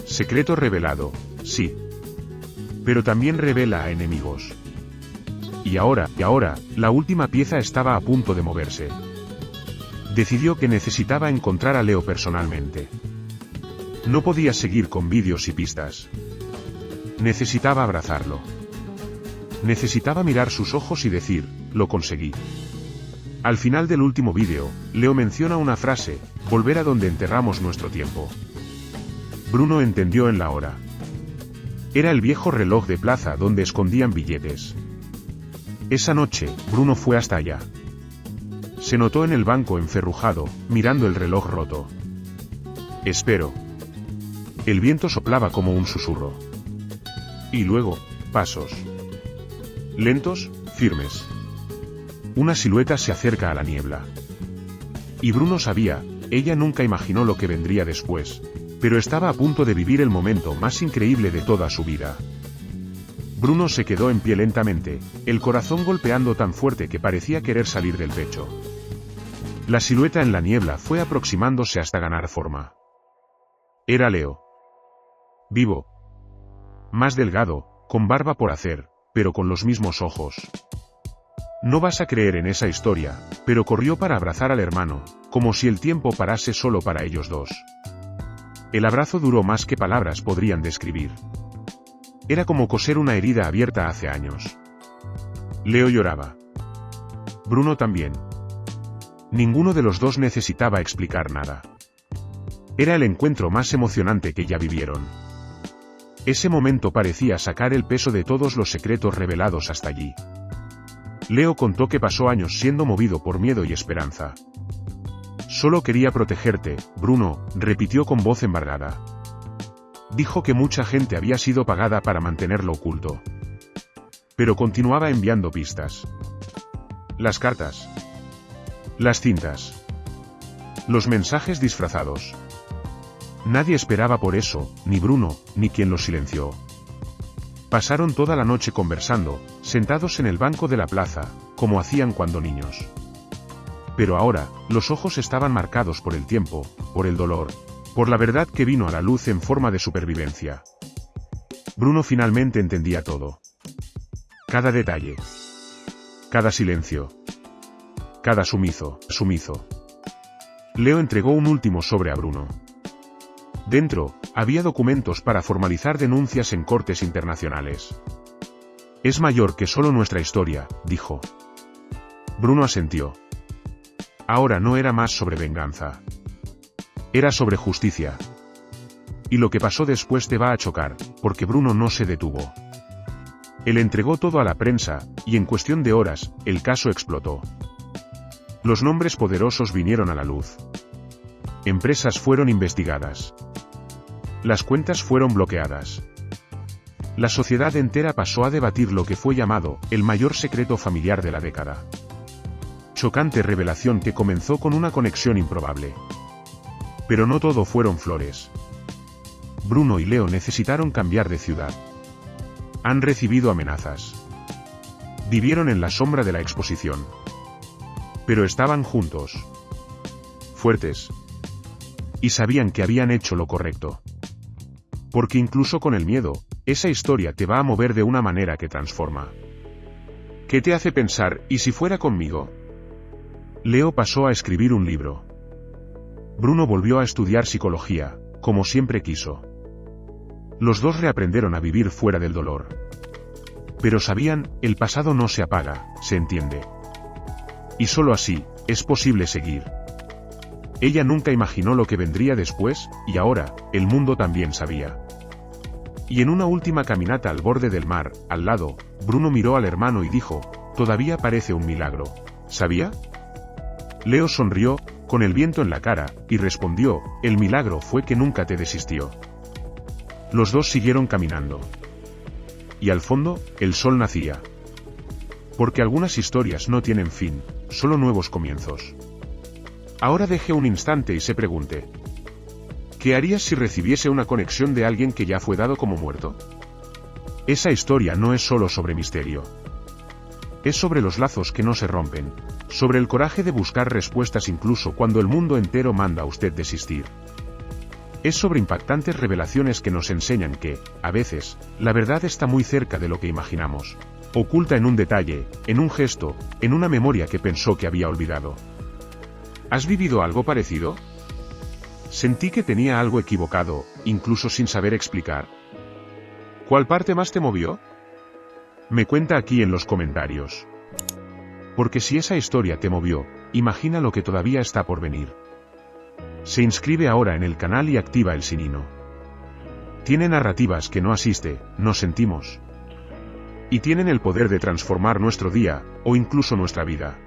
Secreto revelado, sí. Pero también revela a enemigos. Y ahora, la última pieza estaba a punto de moverse. Decidió que necesitaba encontrar a Leo personalmente. No podía seguir con vídeos y pistas. Necesitaba abrazarlo. Necesitaba mirar sus ojos y decir, lo conseguí. Al final del último vídeo, Leo menciona una frase, volver a donde enterramos nuestro tiempo. Bruno entendió en la hora. Era el viejo reloj de plaza donde escondían billetes. Esa noche, Bruno fue hasta allá. Se notó en el banco enferrujado, mirando el reloj roto. Espero. El viento soplaba como un susurro. Y luego, pasos. Lentos, firmes. Una silueta se acerca a la niebla. Y Bruno sabía, ella nunca imaginó lo que vendría después, pero estaba a punto de vivir el momento más increíble de toda su vida. Bruno se quedó en pie lentamente, el corazón golpeando tan fuerte que parecía querer salir del pecho. La silueta en la niebla fue aproximándose hasta ganar forma. Era Leo. Vivo. Más delgado, con barba por hacer, pero con los mismos ojos. No vas a creer en esa historia, pero corrió para abrazar al hermano, como si el tiempo parase solo para ellos dos. El abrazo duró más que palabras podrían describir. Era como coser una herida abierta hace años. Leo lloraba. Bruno también. Ninguno de los dos necesitaba explicar nada. Era el encuentro más emocionante que ya vivieron. Ese momento parecía sacar el peso de todos los secretos revelados hasta allí. Leo contó que pasó años siendo movido por miedo y esperanza. Solo quería protegerte, Bruno, repitió con voz embargada. Dijo que mucha gente había sido pagada para mantenerlo oculto. Pero continuaba enviando pistas. Las cartas. Las cintas. Los mensajes disfrazados. Nadie esperaba por eso, ni Bruno, ni quien los silenció. Pasaron toda la noche conversando, sentados en el banco de la plaza, como hacían cuando niños. Pero ahora, los ojos estaban marcados por el tiempo, por el dolor, por la verdad que vino a la luz en forma de supervivencia. Bruno finalmente entendía todo. Cada detalle. Cada silencio. Cada sumiso. Leo entregó un último sobre a Bruno. Dentro, había documentos para formalizar denuncias en cortes internacionales. Es mayor que solo nuestra historia, dijo. Bruno asintió. Ahora no era más sobre venganza. Era sobre justicia. Y lo que pasó después te va a chocar, porque Bruno no se detuvo. Él entregó todo a la prensa, y en cuestión de horas, el caso explotó. Los nombres poderosos vinieron a la luz. Empresas fueron investigadas. Las cuentas fueron bloqueadas. La sociedad entera pasó a debatir lo que fue llamado el mayor secreto familiar de la década. Chocante revelación que comenzó con una conexión improbable. Pero no todo fueron flores. Bruno y Leo necesitaron cambiar de ciudad. Han recibido amenazas. Vivieron en la sombra de la exposición. Pero estaban juntos. Fuertes. Y sabían que habían hecho lo correcto. Porque incluso con el miedo, esa historia te va a mover de una manera que transforma. ¿Qué te hace pensar, y si fuera conmigo? Leo pasó a escribir un libro. Bruno volvió a estudiar psicología, como siempre quiso. Los dos reaprendieron a vivir fuera del dolor. Pero sabían, el pasado no se apaga, se entiende. Y solo así, es posible seguir. Ella nunca imaginó lo que vendría después, y ahora, el mundo también sabía. Y en una última caminata al borde del mar, al lado, Bruno miró al hermano y dijo, todavía parece un milagro. ¿Sabía? Leo sonrió, con el viento en la cara, y respondió, el milagro fue que nunca te desistió. Los dos siguieron caminando. Y al fondo, el sol nacía. Porque algunas historias no tienen fin, solo nuevos comienzos. Ahora deje un instante y se pregunte. ¿Qué harías si recibiese una conexión de alguien que ya fue dado como muerto? Esa historia no es solo sobre misterio. Es sobre los lazos que no se rompen, sobre el coraje de buscar respuestas incluso cuando el mundo entero manda a usted desistir. Es sobre impactantes revelaciones que nos enseñan que, a veces, la verdad está muy cerca de lo que imaginamos, oculta en un detalle, en un gesto, en una memoria que pensó que había olvidado. ¿Has vivido algo parecido? Sentí que tenía algo equivocado, incluso sin saber explicar. ¿Cuál parte más te movió? Me cuenta aquí en los comentarios. Porque si esa historia te movió, imagina lo que todavía está por venir. Se inscribe ahora en el canal y activa el sinino. Tiene narrativas que no asiste, no sentimos. Y tienen el poder de transformar nuestro día, o incluso nuestra vida.